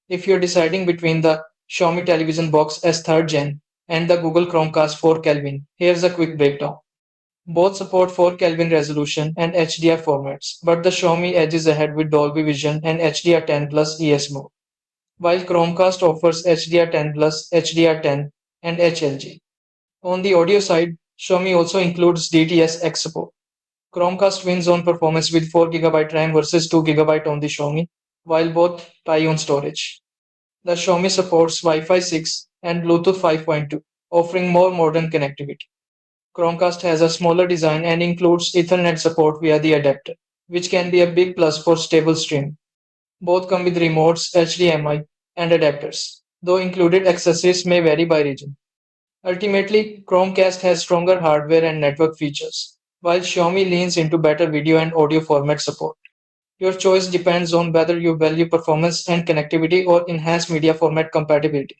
If you're deciding between the Xiaomi Television Box S 3rd Gen and the Google Chromecast 4 Kelvin, here's a quick breakdown. Both support 4 Kelvin resolution and HDR formats, but the Xiaomi Edge is ahead with Dolby Vision and HDR10 plus ES mode, while Chromecast offers HDR10 plus, HDR10, and HLG. On the audio side, Xiaomi also includes DTS-X support. Chromecast wins on performance with 4 GB RAM versus 2 GB on the Xiaomi, while both tie on storage. The Xiaomi supports Wi-Fi 6 and Bluetooth 5.2, offering more modern connectivity. Chromecast has a smaller design and includes Ethernet support via the adapter, which can be a big plus for stable streaming. Both come with remotes, HDMI, and adapters, though included accessories may vary by region. Ultimately, Chromecast has stronger hardware and network features, while Xiaomi leans into better video and audio format support. Your choice depends on whether you value performance and connectivity or enhanced media format compatibility.